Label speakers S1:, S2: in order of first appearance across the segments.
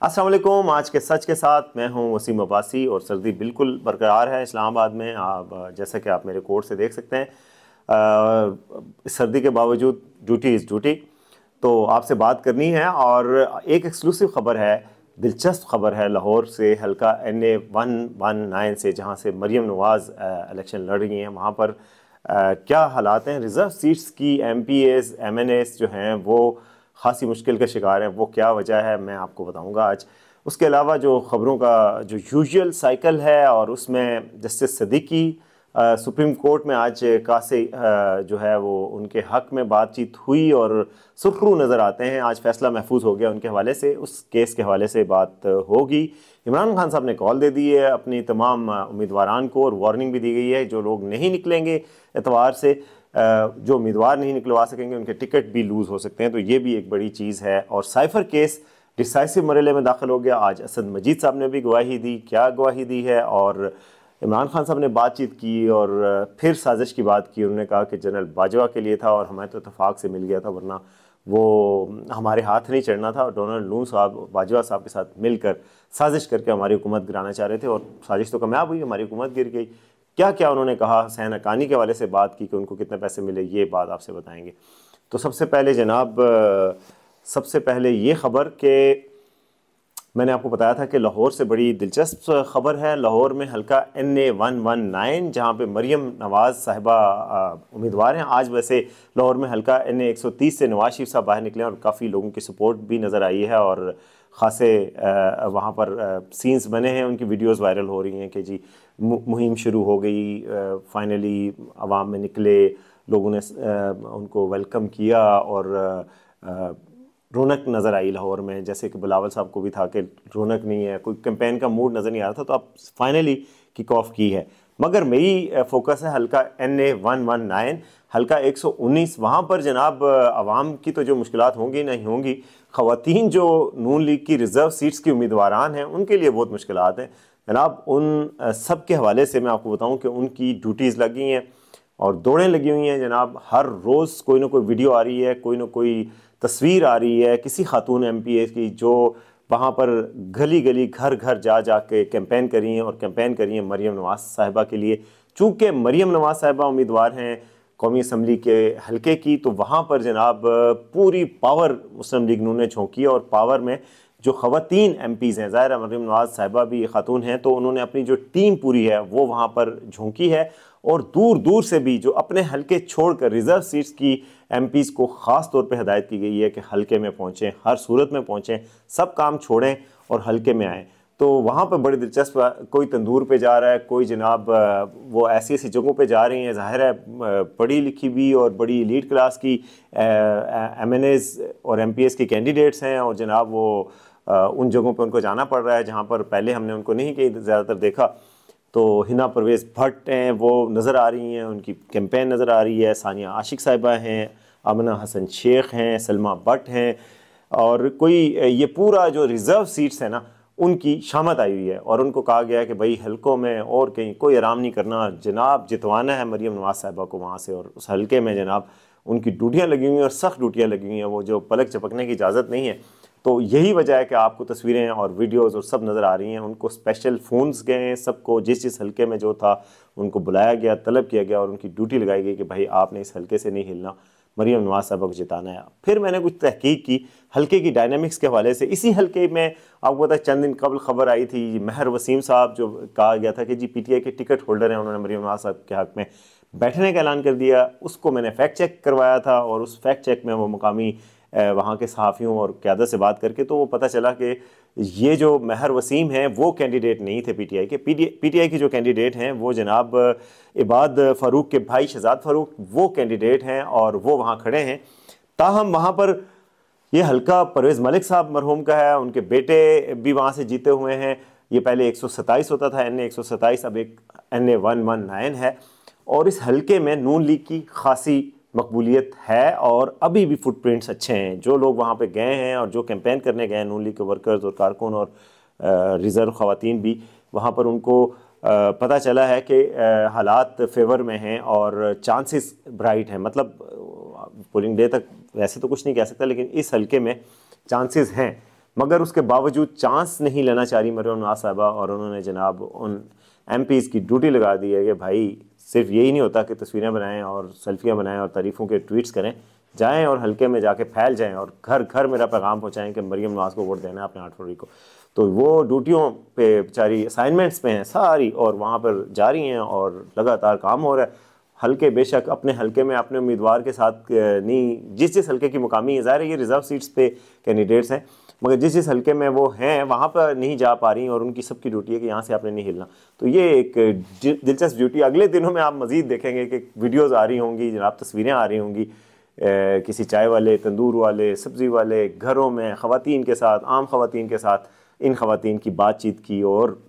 S1: अस्सलाम वालेकुम। आज के सच के साथ मैं हूं वसीम अब्बासी और सर्दी बिल्कुल बरकरार है इस्लामाबाद में। आप जैसा कि आप मेरे कोट से देख सकते हैं, सर्दी के बावजूद ड्यूटी इज़ ड्यूटी। तो आपसे बात करनी है और एक एक्सक्लूसिव ख़बर है, दिलचस्प ख़बर है लाहौर से, हल्का NA 119 से, जहां से मरियम नवाज़ इलेक्शन लड़ रही हैं। वहां पर क्या हालात हैं, रिज़र्व सीट्स की MPAs MNAs जो हैं वो ख़ासी मुश्किल का शिकार हैं, वो क्या वजह है मैं आपको बताऊंगा आज। उसके अलावा जो ख़बरों का जो यूजुअल साइकिल है, और उसमें जस्टिस सदीकी सुप्रीम कोर्ट में आज कासे जो है वो उनके हक़ में बातचीत हुई और सुर्खरू नज़र आते हैं। आज फैसला महफूज हो गया उनके हवाले से, उस केस के हवाले से बात होगी। इमरान खान साहब ने कॉल दे दी है अपनी तमाम उम्मीदवारान को, और वार्निंग भी दी गई है जो लोग नहीं निकलेंगे एतवार से, जो उम्मीदवार नहीं निकलवा सकेंगे उनके टिकट भी लूज़ हो सकते हैं। तो ये भी एक बड़ी चीज़ है। और साइफर केस डिसाइसिव मरहले में दाखिल हो गया। आज असद मजीद साहब ने भी गवाही दी। क्या गवाही दी है? और इमरान खान साहब ने बातचीत की और फिर साजिश की बात की। उन्होंने कहा कि जनरल बाजवा के लिए था और हमें तो इतफाक़ से मिल गया था, वरना वो हमारे हाथ नहीं चढ़ना था। डोनाल्ड नून साहब बाजवा साहब के साथ मिलकर साजिश करके हमारी हुकूमत गिराना चाह रहे थे, और साजिश तो कामयाब हुई, हमारी हुकूमत गिर गई। क्या क्या उन्होंने कहा, हुसैन हक्कानी के हवाले से बात की कि उनको कितने पैसे मिले, ये बात आपसे बताएंगे। तो सबसे पहले जनाब, सबसे पहले ये ख़बर कि मैंने आपको बताया था कि लाहौर से बड़ी दिलचस्प ख़बर है। लाहौर में हल्का NA 119 जहाँ पे मरियम नवाज़ साहिबा उम्मीदवार हैं। आज वैसे लाहौर में हल्का NA 130 से नवाज शरीफ साहब बाहर निकले और काफ़ी लोगों की सपोर्ट भी नज़र आई है, और ख़ासे वहाँ पर सीन्स बने हैं, उनकी वीडियोस वायरल हो रही हैं कि जी मुहिम शुरू हो गई, फाइनली आवाम में निकले, लोगों ने उनको वेलकम किया और रौनक नज़र आई लाहौर में। जैसे कि बिलावल साहब को भी था कि रौनक नहीं है, कोई कैंपेन का मूड नज़र नहीं आ रहा था, तो अब फाइनली किक ऑफ की है। मगर मेरी फोकस है हल्का NA 119, हल्का 119। वहाँ पर जनाब अवाम की तो जो मुश्किलात होंगी नहीं होंगी, ख़वातीन जो नून लीग की रिज़र्व सीट्स की उम्मीदवारान हैं उनके लिए बहुत मुश्किलात हैं जनाब। उन सब के हवाले से मैं आपको बताऊँ कि उनकी ड्यूटीज़ लगी हैं और दौड़ें लगी हुई हैं जनाब। हर रोज़ कोई ना कोई वीडियो आ रही है, कोई ना कोई तस्वीर आ रही है किसी खातून MPA की जो वहाँ पर गली गली घर घर जा जा के कैंपेन करी हैं, और कैंपेन करी हैं मरियम नवाज़ साहिबा के लिए। चूँकि मरियम नवाज़ साहिबा उम्मीदवार हैं कौमी असम्बली के हल्के की, तो वहाँ पर जनाब पूरी पावर मुस्लिम लीग नून ने झोंकी, और पावर में जो ख़वातीन MPs हैं, ज़ाहिर है मरियम नवाज़ साहिबा भी खातून हैं, तो उन्होंने अपनी जो टीम पूरी है वो वहाँ पर झोंकी है। और दूर दूर से भी जो अपने हल्के छोड़कर रिज़र्व सीट्स की MPs को ख़ास तौर पे हिदायत की गई है कि हल्के में पहुँचें, हर सूरत में पहुँचें, सब काम छोड़ें और हल्के में आएँ। तो वहाँ पर बड़ी दिलचस्प, कोई तंदूर पे जा रहा है, कोई जनाब वो ऐसी ऐसी जगहों पे जा रही हैं, ज़ाहिर है पढ़ी लिखी भी और बड़ी एलीट क्लास की MNAs और MPAs की कैंडिडेट्स हैं, और जनाब वो उन जगहों पे उनको जाना पड़ रहा है जहाँ पर पहले हमने उनको नहीं कहीं ज़्यादातर देखा। तो हिना परवेज़ भट्ट हैं, वो नज़र आ रही हैं, उनकी कैंपेन नज़र आ रही है। सानिया आशिक साहिबा हैं, आमना हसन शेख हैं, सलमा भट्ट हैं, और कोई ये पूरा जो रिज़र्व सीट्स है ना उनकी शामत आई हुई है। और उनको कहा गया है कि भाई हल्कों में और कहीं कोई आराम नहीं करना जनाब, जितवाना है मरियम नवाज़ साहिबा को वहाँ से। और उस हल्के में जनाब उनकी ड्यूटियाँ लगी हुई हैं, और सख्त ड्यूटियाँ लगी हुई हैं, वो जो पलक झपकने की इजाज़त नहीं है। तो यही वजह है कि आपको तस्वीरें और वीडियोस और सब नज़र आ रही हैं। उनको स्पेशल फ़ोन्स गए हैं, सबको जिस जिस हल्के में जो था उनको बुलाया गया, तलब किया गया, और उनकी ड्यूटी लगाई गई कि भाई आपने इस हल्के से नहीं हिलना, मरियम नवाज़ साहिबा को जिताना है। फिर मैंने कुछ तहकीक की हल्के की डायनामिक्स के हवाले से। इसी हल्के में आपको पता है चंद दिन कबल ख़बर आई थी, महर वसीम साहब जो कहा गया था कि जी PTI के टिकट होल्डर हैं, उन्होंने मरियम नवाज़ साहब के हक़ में बैठने का ऐलान कर दिया। उसको मैंने फैक्ट चेक करवाया था, और उस फैक्ट चेक में वो मुकामी वहाँ के सहाफ़ियों और क़यादत से बात करके तो वो पता चला कि ये जो महर वसीम हैं वो कैंडिडेट नहीं थे PTI के। PTI की जो कैंडिडेट हैं वो जनाब इबाद फ़ारूक के भाई शहजाद फ़ारूक वो कैंडिडेट हैं, और वो वहाँ खड़े हैं। ताहम वहाँ पर ये हल्का परवेज़ मलिक साहब मरहूम का है, उनके बेटे भी वहाँ से जीते हुए हैं। ये पहले 127 होता था NA 127, अब एक NA 119 है। और इस हल्के में नून लीग की खासी मकबूलियत है, और अभी भी फुटप्रिंट्स अच्छे हैं। जो लोग वहाँ पे गए हैं और जो कैंपेन करने गए हैं, नून लीग के वर्कर्स और कारकुन और रिज़र्व ख़वातीन भी, वहाँ पर उनको पता चला है कि हालात फेवर में हैं और चांसेस ब्राइट हैं। मतलब पोलिंग डे तक वैसे तो कुछ नहीं कह सकता, लेकिन इस हल्के में चांसेस हैं। मगर उसके बावजूद चांस नहीं लेना चाह रही मरियम नवाज साहबा, और उन्होंने जनाब उन MPs की ड्यूटी लगा दी है कि भाई सिर्फ यही नहीं होता कि तस्वीरें बनाएं और सेल्फियाँ बनाएं और तारीफ़ों के ट्वीट्स करें, जाएं और हल्के में जाके फैल जाएं और घर घर मेरा पैगाम पहुंचाएं कि मरियम नवाज को वोट देना है आपने 8 फरवरी को। तो वो ड्यूटियों पे बेचारी असाइनमेंट्स पे हैं सारी, और वहाँ पर जा रही हैं और लगातार काम हो रहा है। हल्के बेशक अपने हल्के में अपने उम्मीदवार के साथ नहीं, जिस जिस हल्के की मुकामी है, ज़ाहिर है ये रिज़र्व सीट्स पे कैंडिडेट्स हैं, मगर जिस जिस हल्के में वो हैं वहाँ पर नहीं जा पा रही, और उनकी सबकी ड्यूटी है कि यहाँ से आपने नहीं हिलना। तो ये एक दिलचस्प ड्यूटी, अगले दिनों में आप मज़ीद देखेंगे कि वीडियोज़ आ रही होंगी जनाब, तस्वीरें आ रही होंगी किसी चाय वाले, तंदूर वाले, सब्ज़ी वाले घरों में ख़वातीन के साथ, आम ख़वातीन के साथ इन ख़वातीन की बातचीत की, और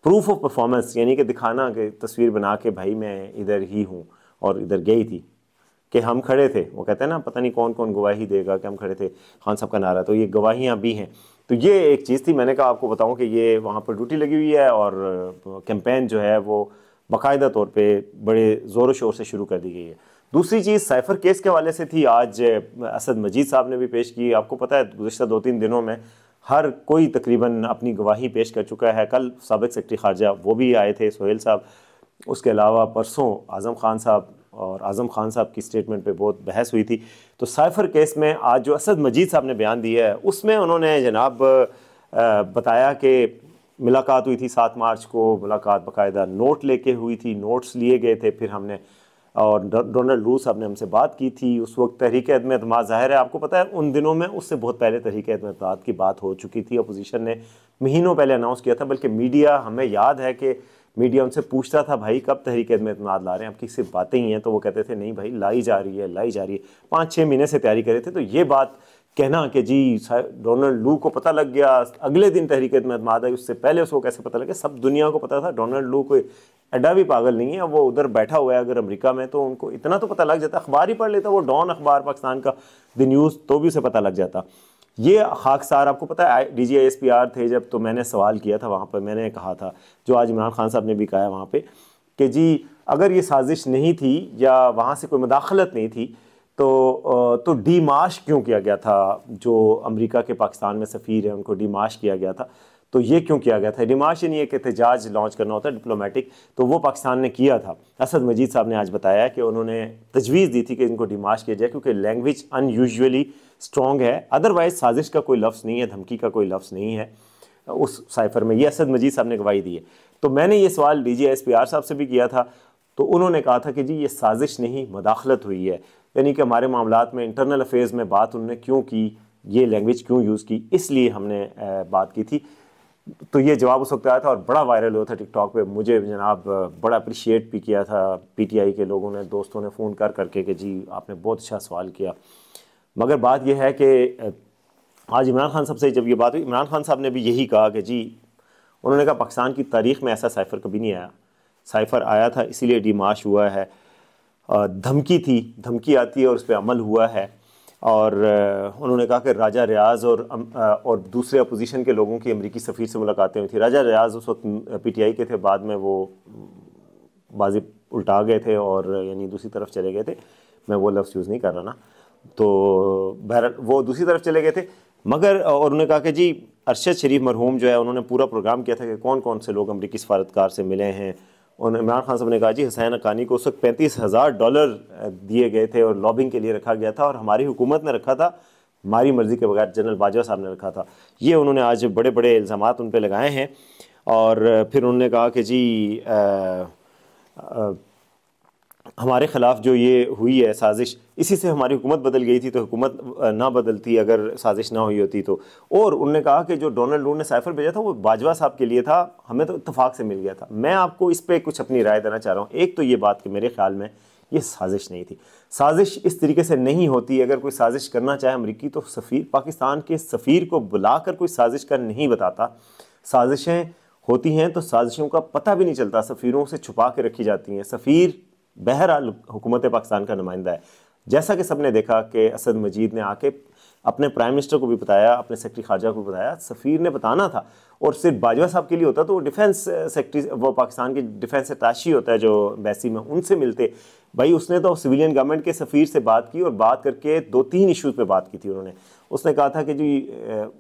S1: प्रूफ ऑफ परफॉर्मेंस यानी कि दिखाना कि तस्वीर बना के भाई मैं इधर ही हूँ और इधर गई थी, कि हम खड़े थे। वो कहते हैं ना पता नहीं कौन कौन गवाही देगा कि हम खड़े थे, खान साहब का नारा, तो ये गवाहियाँ भी हैं। तो ये एक चीज़ थी, मैंने कहा आपको बताऊँ कि ये वहाँ पर ड्यूटी लगी हुई है, और कैंपेन जो है वो बाकायदा तौर पर बड़े ज़ोर शोर से शुरू कर दी गई है। दूसरी चीज़ साइफ़र केस के हवाले से थी, आज असद मजीद साहब ने भी पेश की। आपको पता है गुज़श्ता 2-3 दिनों में हर कोई तकरीबन अपनी गवाही पेश कर चुका है। कल साबिक़ सेक्रेटरी ख़ारजा वो भी आए थे, सोहेल साहब। उसके अलावा परसों आज़म खान साहब, और आज़म खान साहब की स्टेटमेंट पे बहुत बहस हुई थी। तो साइफ़र केस में आज जो असद मजीद साहब ने बयान दिया है उसमें उन्होंने जनाब बताया कि मुलाकात हुई थी 7 मार्च को, मुलाकात बाकायदा नोट लेके हुई थी, नोट्स लिए गए थे, फिर हमने और डोनाल्ड लू साहब ने हमसे बात की थी। उस वक्त तहरीक अदम एतमाद, ज़ाहिर है आपको पता है उन दिनों में उससे बहुत पहले तहरीक अदम एतमाद की बात हो चुकी थी, अपोजिशन ने महीनों पहले अनाउंस किया था, बल्कि मीडिया, हमें याद है कि मीडिया उनसे पूछता था भाई कब तहरीक अदम एतमाद ला रहे हैं, आपकी सिर्फ बातें ही हैं, तो वो कहते थे नहीं भाई लाई जा रही है, लाई जा रही है। 5-6 महीने से तैयारी करे थे। तो ये बात कहना कि जी डोनाल्ड लू को पता लग गया अगले दिन तहरीक अदम एतमाद आई, उससे पहले उसको कैसे पता लगे, सब दुनिया को पता था। डोनाल्ड लू कोई एडा भी पागल नहीं है, वो उधर बैठा हुआ है अगर अमेरिका में, तो उनको इतना तो पता लग जाता, अखबार ही पढ़ लेता वो, डॉन अखबार पाकिस्तान का, द न्यूज़, तो भी उसे पता लग जाता। ये खाकसार आपको पता है DGISPR थे जब, तो मैंने सवाल किया था वहाँ पर, मैंने कहा था जो आज इमरान खान साहब ने भी कहा है वहाँ पे कि जी अगर ये साजिश नहीं थी या वहाँ से कोई मुदाखलत नहीं थी तो डीमाश क्यों किया गया था, जो अमेरिका के पाकिस्तान में सफ़ीर है उनको डीमाश किया गया था, तो ये क्यों किया गया था। डिमाश यानी एक एहतजाज लॉन्च करना होता है डिप्लोमेटिक, तो वो पाकिस्तान ने किया था। असद मजीद साहब ने आज बताया कि उन्होंने तजवीज़ दी थी कि इनको डिमाश किया जाए क्योंकि लैंग्वेज अनयूजुअली स्ट्रॉन्ग है, अदरवाइज़ साजिश का कोई लफ्ज़ नहीं है, धमकी का कोई लफ्ज़ नहीं है उस साइफ़र में। ये असद मजीद साहब ने गवाही दी है। तो मैंने ये सवाल DGISPR साहब से भी किया था, तो उन्होंने कहा था कि जी ये साजिश नहीं, मुदाखलत हुई है, यानी कि हमारे मामलात में, इंटरनल अफेयर्स में बात उन्होंने क्यों की, ये लैंग्वेज क्यों यूज़ की, इसलिए हमने बात की थी। तो ये जवाब उस वक्त आया था और बड़ा वायरल हुआ था टिकटॉक पे। मुझे जनाब बड़ा अप्रिशिएट भी किया था PTI के लोगों ने, दोस्तों ने फ़ोन कर करके कि जी आपने बहुत अच्छा सवाल किया। मगर बात यह है कि आज इमरान खान साहब से जब ये बात हुई, इमरान खान साहब ने भी यही कहा कि जी, उन्होंने कहा पाकिस्तान की तारीख़ में ऐसा साइफ़र कभी नहीं आया, साइफ़र आया था इसीलिए डिमाश हुआ है, धमकी थी, धमकी आती है और उस पर अमल हुआ है। और उन्होंने कहा कि राजा रियाज़ और दूसरे अपोजिशन के लोगों की अमरीकी सफ़ीर से मुलाकातें हुई थी। राजा रियाज़ उस वक्त PTI के थे, बाद में वो बाजी उल्टा गए थे और यानी दूसरी तरफ चले गए थे, मैं वो लफ्ज़ यूज़ नहीं कर रहा ना, तो बहरहाल वो दूसरी तरफ चले गए थे। मगर और उन्होंने कहा कि जी अरशद शरीफ मरहूम जो है, उन्होंने पूरा प्रोग्राम किया था कि कौन कौन से लोग अमरीकी सफारतकार से मिले हैं। और इमरान खान साहब ने कहा जी हुसैन हक्कानी को उस वक्त $35,000 दिए गए थे और लॉबिंग के लिए रखा गया था, और हमारी हुकूमत ने रखा था, हमारी मर्ज़ी के बगैर जनरल बाजवा साहब ने रखा था। ये उन्होंने आज बड़े बड़े इल्ज़ामात उन पर लगाए हैं। और फिर उन्होंने कहा कि जी हमारे ख़िलाफ़ जो ये हुई है साजिश, इसी से हमारी हुकूमत बदल गई थी, तो हुकूमत ना बदलती अगर साजिश ना हुई होती तो। और उन्होंने कहा कि जो डोनाल्ड लू ने साइफ़र भेजा था वो बाजवा साहब के लिए था, हमें तो इत्तफाक से मिल गया था। मैं आपको इस पर कुछ अपनी राय देना चाह रहा हूँ। एक तो ये बात कि मेरे ख्याल में ये साजिश नहीं थी, साजिश इस तरीके से नहीं होती। अगर कोई साजिश करना चाहे अमरीकी, तो सफ़ीर, पाकिस्तान के सफ़ीर को बुलाकर कोई साजिश कर नहीं बताता। साजिशें होती हैं तो साजिशों का पता भी नहीं चलता, सफ़ीरों से छुपा के रखी जाती हैं। सफ़ीर बहरहाल हुकूमत पाकिस्तान का नुमाइंदा है। जैसा कि सबने देखा कि असद मजीद ने आके अपने प्राइम मिनिस्टर को भी बताया, अपने सेक्रेटरी खारजा को भी बताया, सफ़ीर ने बताना था। और सिर्फ बाजवा साहब के लिए होता तो वो डिफेंस सेक्रेटरी, वो पाकिस्तान के डिफेंस अटैची होता है जो एम्बेसी में, उनसे मिलते। भाई उसने तो सिविलियन गवर्नमेंट के सफ़ीर से बात की, और बात करके 2-3 इश्यूज़ पे बात की थी उन्होंने। उसने कहा था कि जी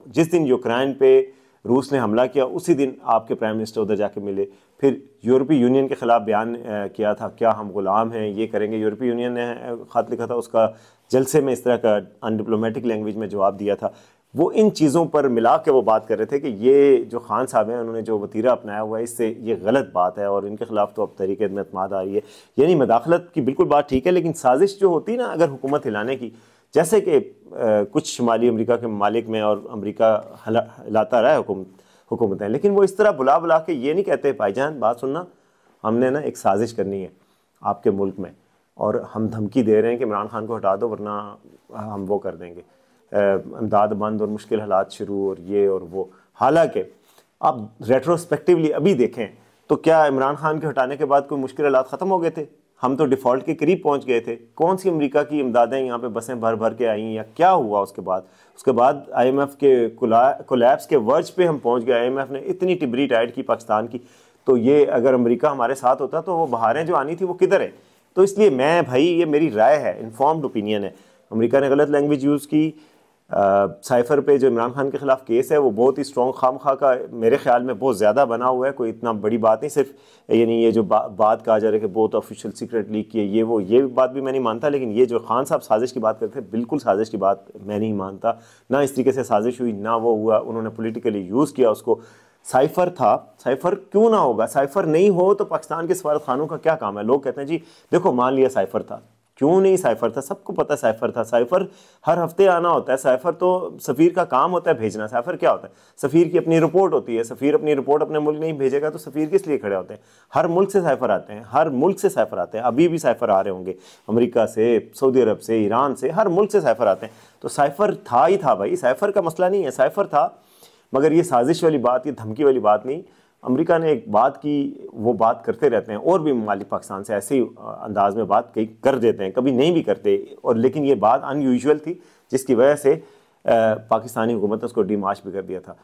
S1: जिस दिन यूक्रेन पे रूस ने हमला किया उसी दिन आपके प्राइम मिनिस्टर उधर जाके मिले। फिर यूरोपीय यूनियन के ख़िलाफ़ बयान किया था, क्या हम ग़ुलाम हैं, ये करेंगे। यूरोपीय यूनियन ने ख़त लिखा था, उसका जलसे में इस तरह का अनडिप्लोमेटिक लैंग्वेज में जवाब दिया था। वो इन चीज़ों पर मिला के वो बात कर रहे थे कि ये जो खान साहब हैं उन्होंने जो वतीरा अपनाया हुआ है इससे ये गलत बात है, और इनके ख़िलाफ़ तो अब तरीक़े में एतमाद आ रही है। यानी मदाखलत की बिल्कुल बात ठीक है, लेकिन साजिश जो होती है ना अगर हुकूमत हिलाने की, जैसे कि कुछ शुमाली अमरीका के ममालिक में, और अमरीका हिलाता रहा है हुकूमतें, लेकिन वो इस तरह बुला बुला के ये नहीं कहते भाईजान बात सुनना, हमने ना एक साजिश करनी है आपके मुल्क में, और हम धमकी दे रहे हैं कि इमरान खान को हटा दो वरना हम वो कर देंगे, इमदाद बंद और मुश्किल हालात शुरू और ये और वो। हालांकि आप रेट्रोस्पेक्टिवली अभी देखें तो क्या इमरान खान के हटाने के बाद कोई मुश्किल हालात ख़त्म हो गए थे? हम तो डिफ़ॉल्ट के करीब पहुंच गए थे। कौन सी अमेरिका की इमदादें यहाँ पे बसें भर भर के आई या क्या हुआ उसके बाद IMF के कोलैप्स के वर्ज पे हम पहुंच गए। IMF ने इतनी टिबरी टाइट की पाकिस्तान की, तो ये अगर अमेरिका हमारे साथ होता तो वो बहारें जो आनी थी वो किधर है? तो इसलिए मैं भाई, ये मेरी राय है, इन्फॉर्म्ड ओपिनियन है, अमेरिका ने गलत लैंग्वेज यूज़ की। साइफर पे जो इमरान खान के ख़िलाफ़ केस है वो बहुत ही स्ट्रॉन्ग खामखा का मेरे ख्याल में बहुत ज़्यादा बना हुआ है, कोई इतना बड़ी बात नहीं। सिर्फ यानी ये जो बात कहा जा रहा है कि बहुत ऑफिशियल सीक्रेट लीक किए ये बात भी मैं नहीं मानता, लेकिन ये जो खान साहब साजिश की बात करते हैं, बिल्कुल साजिश की बात मैं नहीं मानता। ना इस तरीके से साजिश हुई, ना वो हुआ, उन्होंने पोलिटिकली यूज़ किया उसको। साइफर था, साइफर क्यों ना होगा? साइफर नहीं हो तो पाकिस्तान के सफारत खानों का क्या काम है? लोग कहते हैं जी देखो मान लिया साइफर था, क्यों नहीं साइफर था? सबको पता है साइफर था। साइफर हर हफ्ते आना होता है, साइफर तो सफ़ीर का काम होता है भेजना। साइफर क्या होता है? सफ़ीर की अपनी रिपोर्ट होती है, सफ़ीर अपनी रिपोर्ट अपने मुल्क नहीं भेजेगा तो सफ़ीर किस लिए खड़े होते हैं? हर मुल्क से साइफर आते हैं, हर मुल्क से साइफर आते हैं, अभी भी साइफर आ रहे होंगे अमेरिका से, सऊदी अरब से, ईरान से, हर मुल्क से साइफर आते हैं। तो साइफर था ही था भाई, साइफर का मसला नहीं है, साइफर था। मगर ये साजिश वाली बात, ये धमकी वाली बात नहीं। अमेरिका ने एक बात की, वो बात करते रहते हैं, और भी ममालिक पाकिस्तान से ऐसे ही अंदाज में बात कई कर देते हैं, कभी नहीं भी करते, और लेकिन ये बात अनयूजुअल थी जिसकी वजह से पाकिस्तानी हुकूमत ने उसको डिमाश भी कर दिया था।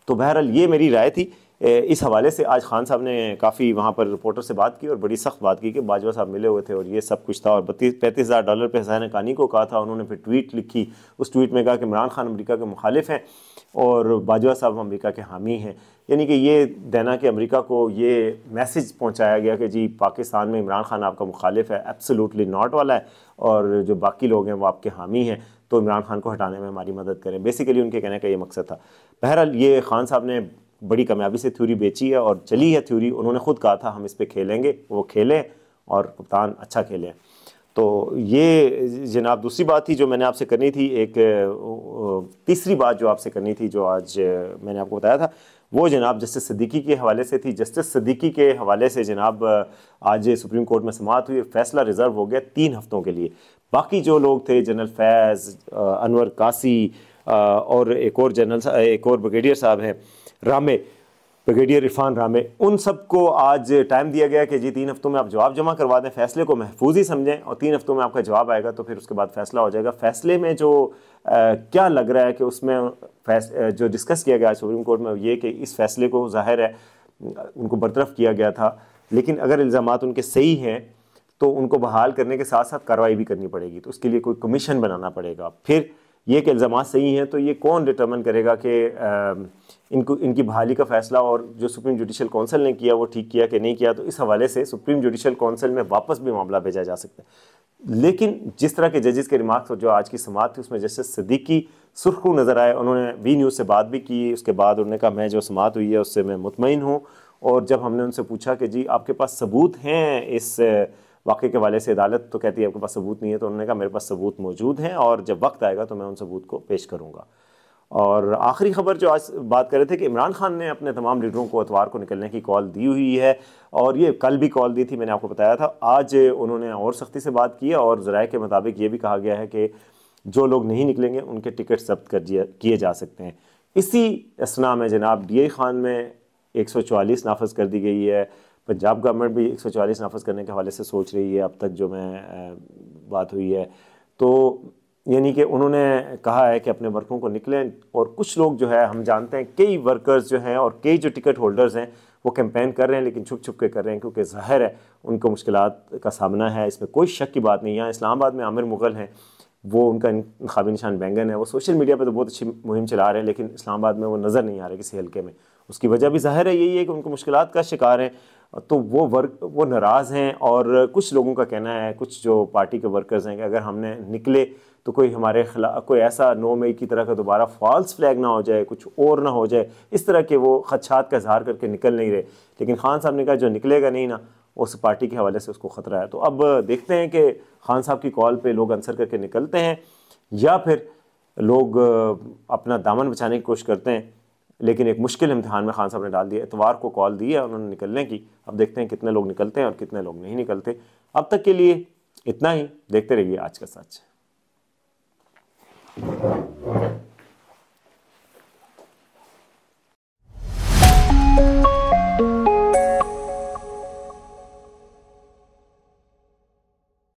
S1: तो बहरहाल ये मेरी राय थी। इस हवाले से आज खान साहब ने काफ़ी वहाँ पर रिपोर्टर से बात की और बड़ी सख्त बात की कि बाजवा साहब मिले हुए थे और ये सब कुछ था, और $35,000 पे हसन हक्कानी को कहा था। उन्होंने फिर ट्वीट लिखी, उस ट्वीट में कहा कि इमरान खान अमेरिका के मुखालिफ हैं और बाजवा साहब अमेरिका के हामी हैं। यानी कि ये देना कि अमेरिका को ये मैसेज पहुंचाया गया कि जी पाकिस्तान में इमरान खान आपका मुखालिफ है, एब्सोल्युटली नॉट वाला है, और जो बाकी लोग हैं वो आपके हामी हैं, तो इमरान खान को हटाने में हमारी मदद करें। बेसिकली उनके कहने का ये मकसद था। बहरहाल ये खान साहब ने बड़ी कामयाबी से थ्योरी बेची है और चली है थ्योरी। उन्होंने खुद कहा था हम इस पर खेलेंगे, वो खेलें और कप्तान अच्छा खेलें। तो ये जनाब दूसरी बात थी जो मैंने आपसे करनी थी। एक तीसरी बात जो आपसे करनी थी, जो आज मैंने आपको बताया था, वो जनाब जस्टिस सिद्दीकी के हवाले से थी। जस्टिस सिद्दीकी के हवाले से जनाब आज सुप्रीम कोर्ट में समाअत हुई, फैसला रिजर्व हो गया 3 हफ्तों के लिए। बाकी जो लोग थे, जनरल फैज़, अनवर कासी और एक और ब्रिगेडियर साहब हैं रामे, ब्रिगेडियर इरफान रामे, उन सबको आज टाइम दिया गया कि जी 3 हफ्तों में आप जवाब जमा करवा दें, फैसले को महफूज ही समझें, और 3 हफ्तों में आपका जवाब आएगा तो फिर उसके बाद फैसला हो जाएगा। फैसले में जो क्या लग रहा है कि उसमें जो डिस्कस किया गया सुप्रीम कोर्ट में, ये कि इस फैसले को ज़ाहिर है उनको बरतरफ किया गया था, लेकिन अगर इल्ज़ामात उनके सही हैं तो उनको बहाल करने के साथ साथ कार्रवाई भी करनी पड़ेगी। तो उसके लिए कोई कमीशन बनाना पड़ेगा। फिर ये कि इल्ज़ामात सही हैं तो ये कौन डिटर्मिन करेगा कि इनकी बहाली का फ़ैसला और जो सुप्रीम जुडिशल काउंसिल ने किया वो ठीक किया कि नहीं किया। तो इस हवाले से सुप्रीम जुडिशल काउंसिल में वापस भी मामला भेजा जा सकता है। लेकिन जिस तरह के जजेस के रिमार्क्स और जो आज की समाअत थी उसमें जस्टिस सिद्दीकी सुर्खरू नज़र आए। उन्होंने वी न्यूज़ से बात भी की, उसके बाद उन्होंने कहा मैं जो समाअत हुई है उससे मैं मुतमईन हूँ। और जब हमने उनसे पूछा कि जी आपके पास सबूत हैं इस वाक़े के हवाले से, अदालत तो कहती है आपके पास सबूत नहीं है, तो उन्होंने कहा मेरे पास सबूत मौजूद हैं और जब वक्त आएगा तो मैं उन सबूत को पेश करूँगा। और आखिरी खबर जो आज बात कर रहे थे कि इमरान खान ने अपने तमाम लीडरों को इतवार को निकलने की कॉल दी हुई है, और ये कल भी कॉल दी थी, मैंने आपको बताया था। आज उन्होंने और सख्ती से बात की है और ज़राए के मुताबिक ये भी कहा गया है कि जो लोग नहीं निकलेंगे उनके टिकट जब्त किए जा सकते हैं। इसी असना में जनाब DI खान में 144 नाफज कर दी गई है। पंजाब गवर्नमेंट भी 144 नाफज करने के हवाले से सोच रही है अब तक जो मैं बात हुई है। तो यानी कि उन्होंने कहा है कि अपने वर्करों को निकलें, और कुछ लोग जो है हम जानते हैं कई वर्कर्स जो हैं और कई जो टिकट होल्डर्स हैं वो कैंपेन कर रहे हैं, लेकिन छुप छुप के कर रहे हैं, क्योंकि ज़ाहिर है उनको मुश्किलात का सामना है, इसमें कोई शक की बात नहीं। यहाँ इस्लामाबाद में आमिर मुग़ल हैं, वो उनका इंतखाबी निशान बैंगन है, वो सोशल मीडिया पर तो बहुत अच्छी मुहिम चला रहे हैं, लेकिन इस्लामाबाद में वो नज़र नहीं आ रहे किसी हल्के में। उसकी वजह भी ज़ाहिर है यही है कि उनको मुश्किलात का शिकार हैं, तो वो नाराज़ हैं। और कुछ लोगों का कहना है, कुछ जो पार्टी के वर्कर्स हैं, कि अगर हमने निकले तो कोई हमारे खिलाफ कोई ऐसा 9 मई की तरह का दोबारा फॉल्स फ्लैग ना हो जाए, कुछ और ना हो जाए, इस तरह के वो खदशात का इजहार करके निकल नहीं रहे। लेकिन खान साहब ने कहा जो निकलेगा नहीं ना, उस पार्टी के हवाले से उसको ख़तरा है। तो अब देखते हैं कि खान साहब की कॉल पे लोग आंसर करके निकलते हैं या फिर लोग अपना दामन बचाने की कोशिश करते हैं। लेकिन एक मुश्किल इम्तिहान में खान साहब ने डाल दिया। इतवार को कॉल दी है उन्होंने निकलने की, अब देखते हैं कितने लोग निकलते हैं और कितने लोग नहीं निकलते। अब तक के लिए इतना ही, देखते रहिए आज का सच।